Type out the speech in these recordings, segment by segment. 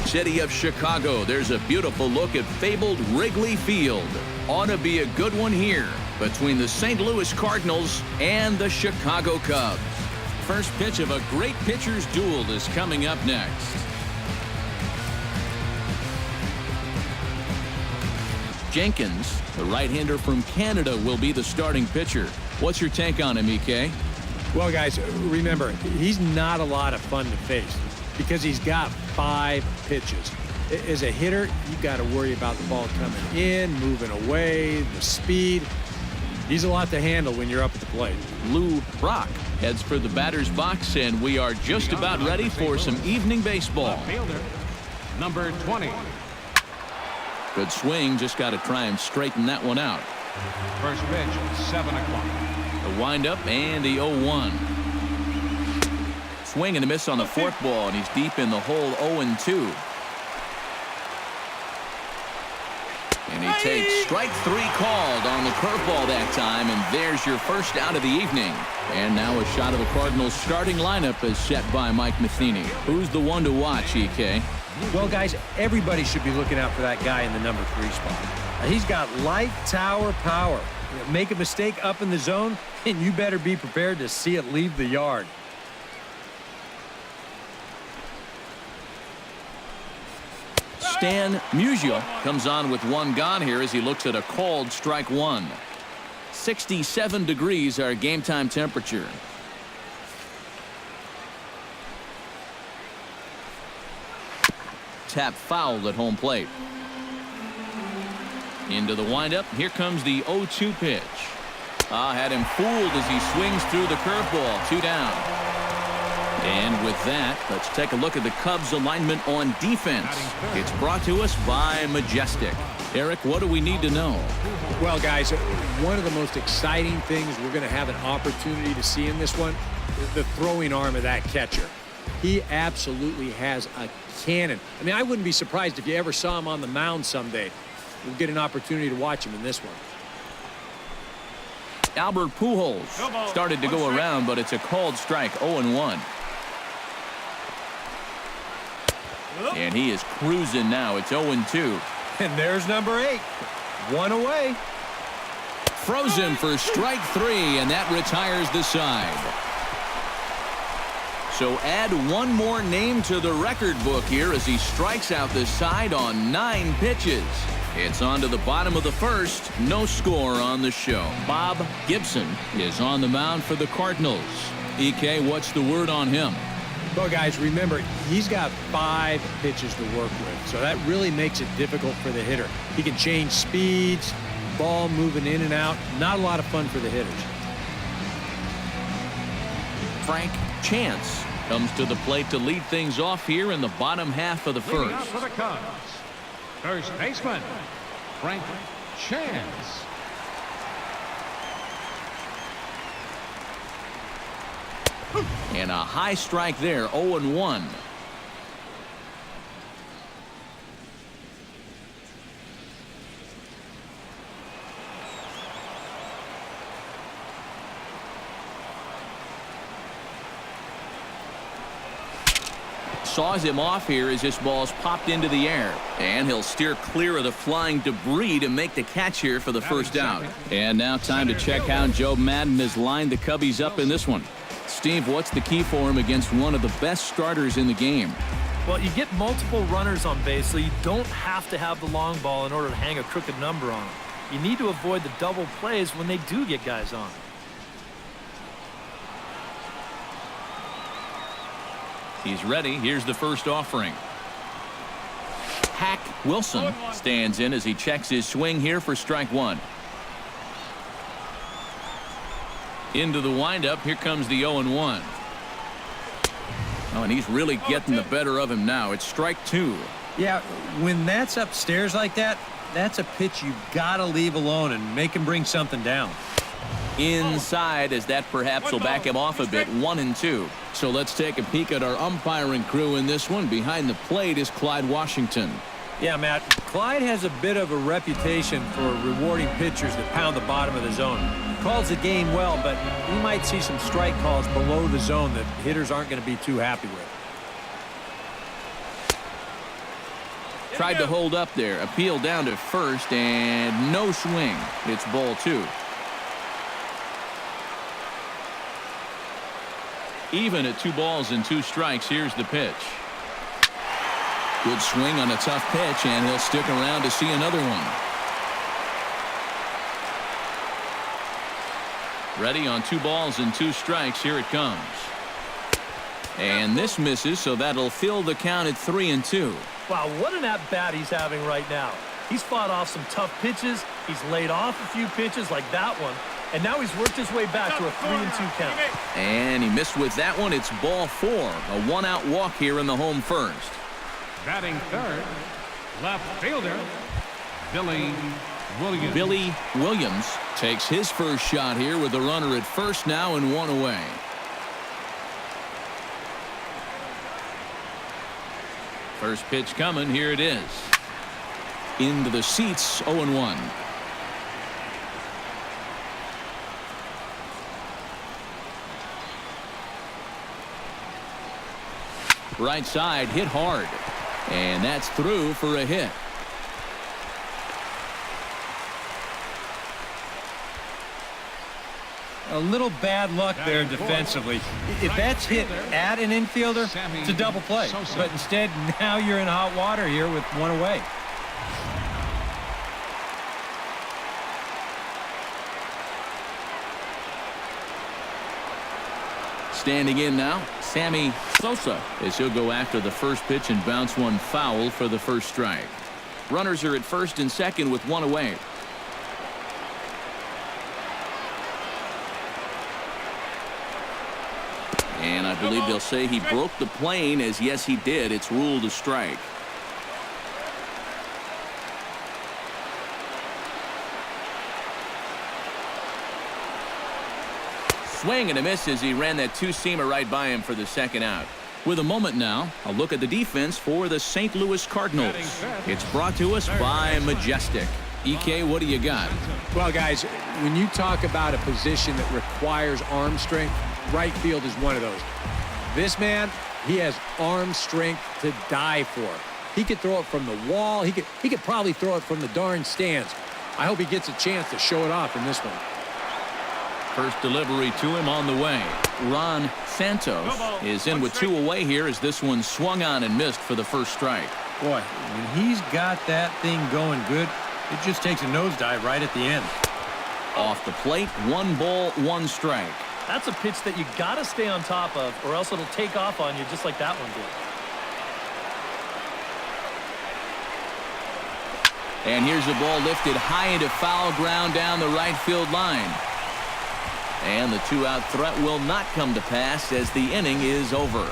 city of Chicago, there's a beautiful look at fabled Wrigley Field. Ought to be a good one here between the St. Louis Cardinals and the Chicago Cubs. First pitch of a great pitcher's duel is coming up next. Jenkins, the right-hander from Canada, will be the starting pitcher. What's your take on him, EK? Well, guys, remember, he's not a lot of fun to face because he's got 5 pitches. As a hitter, you got to worry about the ball coming in, moving away, the speed. He's a lot to handle when you're up at the plate. Lou Brock heads for the batter's box, and we are just about ready for some evening baseball. Fielder, number 20. Good swing, just got to try and straighten that one out. First pitch, 7 o'clock. The windup and the 0-1. Swing and a miss on the fourth ball, and he's deep in the hole. 0-2. And he takes strike 3 called on the curveball that time, and there's your first out of the evening. And now a shot of the Cardinals starting lineup is set by Mike Matheny. Who's the one to watch, EK? Well, guys, everybody should be looking out for that guy in the number 3 spot. He's got light tower power. Make a mistake up in the zone, and you better be prepared to see it leave the yard. Stan Musial comes on with 1 gone here as he looks at a called strike 1. 67 degrees our game time temperature. Tap fouled at home plate. Into the windup. Here comes the 0-2 pitch. Had him fooled as he swings through the curveball. 2 down. And with that, let's take a look at the Cubs alignment on defense. It's brought to us by Majestic. Eric, what do we need to know? Well, guys, one of the most exciting things we're going to have an opportunity to see in this one, the throwing arm of that catcher. He absolutely has a cannon. I mean, I wouldn't be surprised if you ever saw him on the mound someday. We'll get an opportunity to watch him in this one. Albert Pujols started to go around, but it's a called strike. 0-1. And he is cruising now. It's 0-2. And there's number 8. 1 away. Frozen for strike 3, and that retires the side. So add 1 more name to the record book here as he strikes out the side on 9 pitches. It's on to the bottom of the first. No score on the show. Bob Gibson is on the mound for the Cardinals. EK, what's the word on him? Well, guys, remember, he's got 5 pitches to work with, so that really makes it difficult for the hitter. He can change speeds, ball moving in and out. Not a lot of fun for the hitters. Frank Chance comes to the plate to lead things off here in the bottom half of the Leading out first. for the Cubs, first baseman, Frank Chance. And a high strike there. 0-1. Saws him off here as this ball's popped into the air, and he'll steer clear of the flying debris to make the catch here for the first out. And now time to check how Joe Madden has lined the Cubbies up in this one. Steve, what's the key for him against one of the best starters in the game? Well, you get multiple runners on base, so you don't have to have the long ball in order to hang a crooked number on them. You need to avoid the double plays when they do get guys on. He's ready. Here's the first offering. Hack Wilson stands in as he checks his swing here for strike 1. Into the windup. Here comes the 0-1. Oh, and he's really getting the better of him now. It's strike 2. Yeah, when that's upstairs like that, that's a pitch you've got to leave alone and make him bring something down. Inside, as that perhaps will back him off a bit. 1-2. So let's take a peek at our umpiring crew in this one. Behind the plate is Clyde Washington. Yeah, Matt, Clyde has a bit of a reputation for rewarding pitchers that pound the bottom of the zone. Calls the game well, but we might see some strike calls below the zone that hitters aren't going to be too happy with. Tried to hold up there. Appeal down to first, and no swing. It's ball 2. Even at 2 balls and 2 strikes. Here's the pitch. Good swing on a tough pitch, and he'll stick around to see another one. Ready on 2 balls and 2 strikes. Here it comes. And this misses, so that'll fill the count at 3-2. Wow, what an at-bat he's having right now. He's fought off some tough pitches. He's laid off a few pitches like that one. And now he's worked his way back to a 3-2 count. And he missed with that one. It's ball 4. A 1-out walk here in the home first. Batting third, left fielder, Billy Williams. Billy Williams takes his first shot here with a runner at first now and 1 away. First pitch coming. Here it is. Into the seats. 0-1. Right side hit hard. And that's through for a hit. A little bad luck there defensively. If that's hit at an infielder, it's a double play. But instead, now you're in hot water here with 1 away. Standing in now, Sammy Sosa, as he'll go after the first pitch and bounce one foul for the first strike. Runners are at first and second with 1 away. And I believe they'll say he broke the plane, as yes he did. It's ruled a strike. Swing and a miss as he ran that 2-seamer right by him for the second out. With a moment now, a look at the defense for the St. Louis Cardinals. It's brought to us by Majestic. EK, what do you got? Well, guys, when you talk about a position that requires arm strength, right field is one of those. This man, he has arm strength to die for. He could throw it from the wall. He could probably throw it from the darn stands. I hope he gets a chance to show it off in this one. First delivery to him on the way. Ron Santos is in with 2 away here as this one swung on and missed for the first strike. Boy, when he's got that thing going good, it just takes a nosedive right at the end. Off the plate, 1 ball, 1 strike. That's a pitch that you got to stay on top of, or else it'll take off on you just like that one did. And here's the ball lifted high into foul ground down the right field line. And the 2-out threat will not come to pass as the inning is over.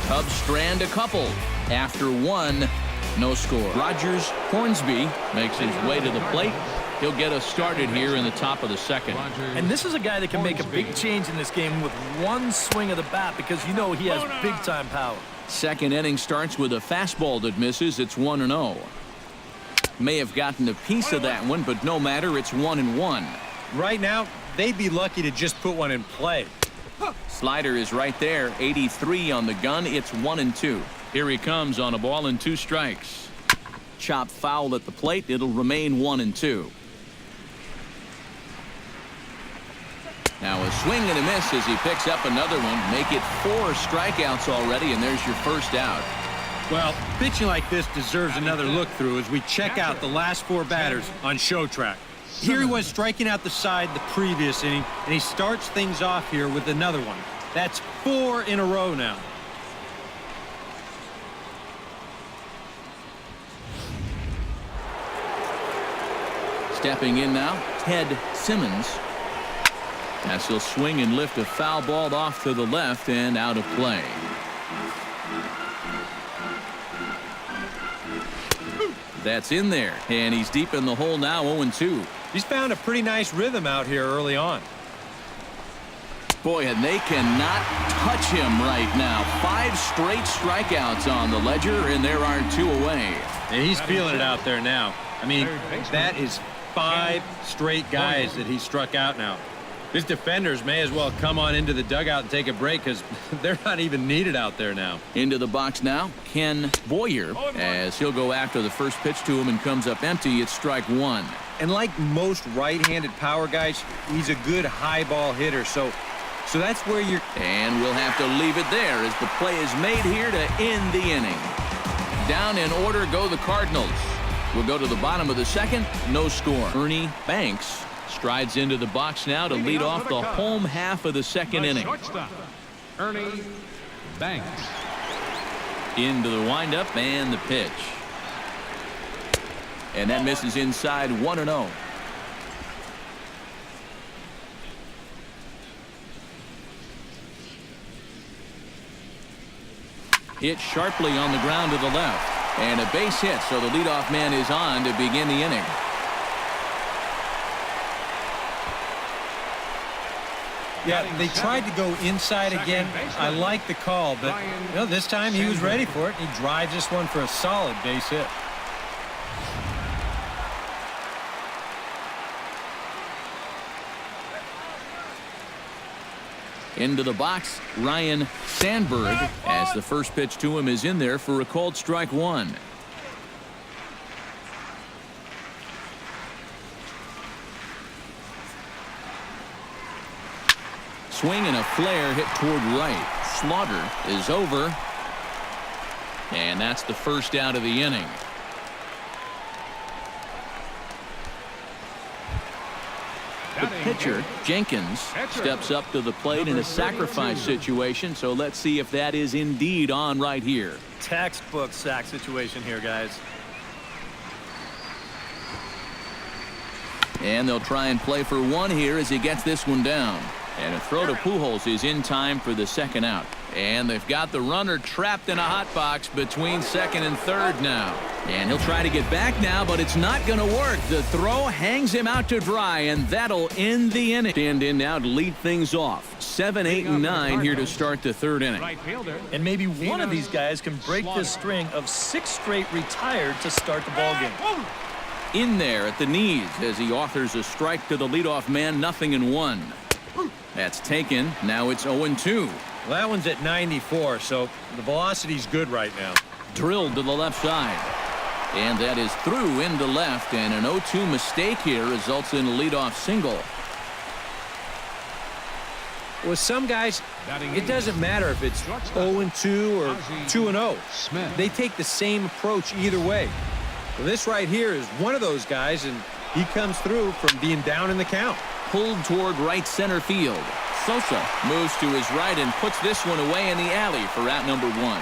Cubs strand a couple. After 1, no score. Rogers Hornsby makes his way to the plate. He'll get us started here in the top of the second. And this is a guy that can make a big change in this game with 1 swing of the bat, because you know he has big-time power. Second inning starts with a fastball that misses. It's 1-0. May have gotten a piece of that one, but no matter. It's 1-1. Right now, they'd be lucky to just put one in play. Slider is right there. 83 on the gun. It's 1-2. Here he comes on a ball and 2 strikes. Chop foul at the plate. It'll remain 1-2. Now a swing and a miss as he picks up another one. Make it 4 strikeouts already, and there's your first out. Well, pitching like this deserves another look through as we check out the last 4 batters on show track. Here he was striking out the side the previous inning, and he starts things off here with another one. That's 4 in a row now. Stepping in now, Ted Simmons. As he'll swing and lift a foul ball off to the left and out of play. That's in there, and he's deep in the hole now, 0-2. He's found a pretty nice rhythm out here early on. Boy, and they cannot touch him right now. 5 straight strikeouts on the ledger, and there are 2 away. And he's feeling it out there now. I mean, that is 5 straight guys that he struck out now. His defenders may as well come on into the dugout and take a break because they're not even needed out there now. Into the box now, Ken Boyer, as he'll go after the first pitch to him and comes up empty. It's strike one. And like most right-handed power guys, he's a good high ball hitter. So that's where you're... And we'll have to leave it there as the play is made here to end the inning. Down in order go the Cardinals. We'll go to the bottom of the second. No score. Ernie Banks strides into the box now to lead off the home half of the second inning. Shortstop, Ernie Banks. Into the windup and the pitch. And that misses inside 1-0. Hit sharply on the ground to the left. And a base hit, so the leadoff man is on to begin the inning. Yeah, they tried to go inside again. I like the call, but this time he was ready for it. He drives this one for a solid base hit. Into the box, Ryan Sandberg, as the first pitch to him is in there for a called strike one. Swing and a flare hit toward right. Slaughter is over. And that's the first out of the inning. The pitcher, Jenkins, steps up to the plate in a sacrifice situation, so let's see if that is indeed on right here. Textbook sack situation here, guys. And they'll try and play for one here as he gets this one down. And a throw to Pujols is in time for the second out. And they've got the runner trapped in a hot box between second and third now. And he'll try to get back now, but it's not going to work. The throw hangs him out to dry, and that'll end the inning. Stand in now to lead things off. 7, 8, and 9 here to start the third inning. And maybe one of these guys can break this string of 6 straight retired to start the ball game. In there at the knees as he offers a strike to the leadoff man, 0-1. That's taken. Now it's 0-2. Well, that one's at 94, so the velocity's good right now. Drilled to the left side. And that is through into left, and an 0-2 mistake here results in a leadoff single. With some guys, it doesn't matter if it's 0-2 or 2-0. They take the same approach either way. Well, this right here is one of those guys, and he comes through from being down in the count. Pulled toward right center field. Sosa moves to his right and puts this one away in the alley for out number 1.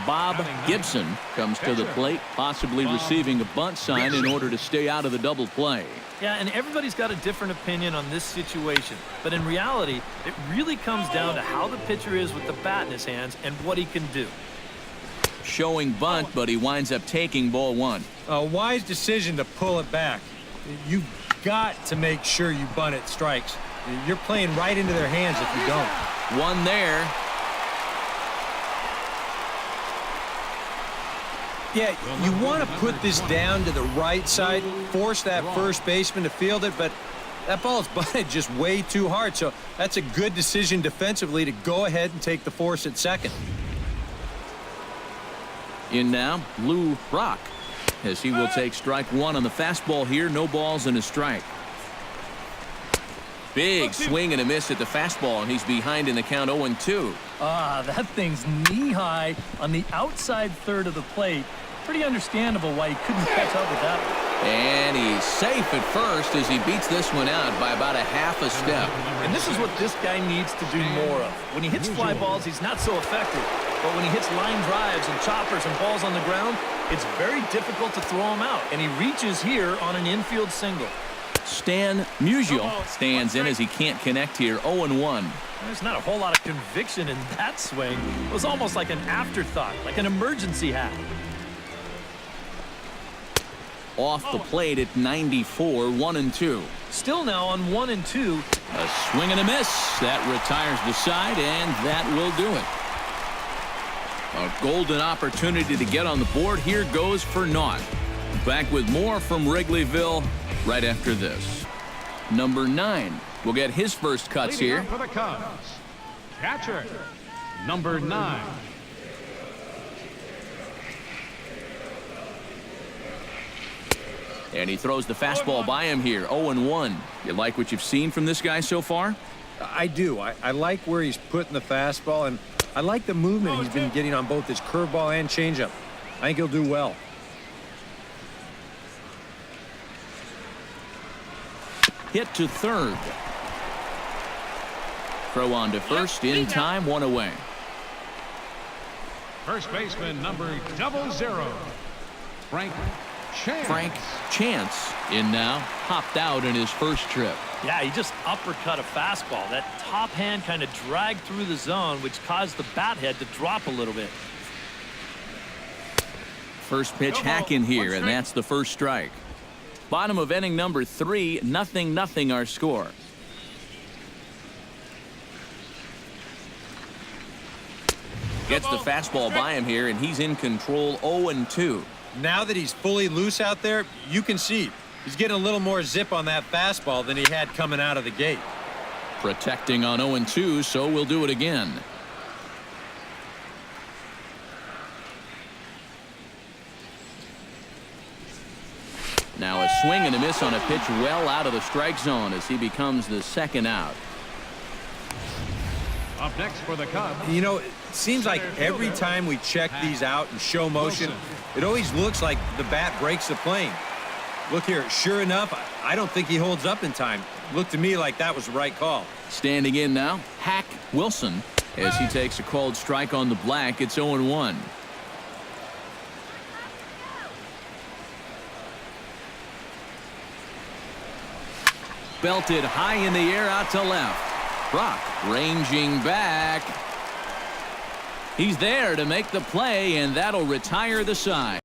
Bob Gibson comes to the plate, possibly receiving a bunt sign in order to stay out of the double play. Yeah, and everybody's got a different opinion on this situation. But in reality, it really comes down to how the pitcher is with the bat in his hands and what he can do. Showing bunt, but he winds up taking ball 1. A wise decision to pull it back. You've got to make sure you bunt at strikes. You're playing right into their hands if you don't. One there. Yeah, you want to put this down to the right side, force that first baseman to field it, but that ball is bunted just way too hard, so that's a good decision defensively to go ahead and take the force at second. In now, Lou Brock, as he will take strike 1 on the fastball here. No balls and a strike. Big swing and a miss at the fastball, and he's behind in the count 0-2. That thing's knee-high on the outside third of the plate. Pretty understandable why he couldn't catch up with that one. And he's safe at first as he beats this one out by about a half a step. And this is what this guy needs to do more of. When he hits fly balls, he's not so effective. But when he hits line drives and choppers and balls on the ground, it's very difficult to throw him out. And he reaches here on an infield single. Stan Musial stands in as he can't connect here. 0-1. There's not a whole lot of conviction in that swing. It was almost like an afterthought, like an emergency hat. Off the plate at 94, 1-2. Still now on 1-2. A swing and a miss. That retires the side, and that will do it. A golden opportunity to get on the board. Here goes for naught. Back with more from Wrigleyville right after this. Number 9 will get his first cuts Leading here. up for the Cubs, catcher, number 9. And he throws the fastball by him here, 0-1. You like what you've seen from this guy so far? I do. I like where he's putting the fastball, and I like the movement he's been getting on both his curveball and changeup. I think he'll do well. Hit to third. Throw on to first, in time, 1 away. First baseman, number 00, Frank Chance. Frank Chance in now, popped out in his first trip. Yeah, he just uppercut a fastball. That top hand kind of dragged through the zone, which caused the bat head to drop a little bit. First pitch hacking here, and that's the first strike. Bottom of inning number 3, 0-0 our score. Gets the fastball by him here, and he's in control, 0-2. Now that he's fully loose out there, you can see he's getting a little more zip on that fastball than he had coming out of the gate. Protecting on 0-2, so we'll do it again. Now a swing and a miss on a pitch well out of the strike zone as he becomes the second out. Up next for the Cubs. You know, it seems like every time we check these out in show motion, it always looks like the bat breaks the plane. Look here, sure enough, I don't think he holds up in time. Looked to me like that was the right call. Standing in now, Hack Wilson, as he takes a called strike on the black. It's 0-1. Belted high in the air out to left. Brock ranging back. He's there to make the play, and that'll retire the side.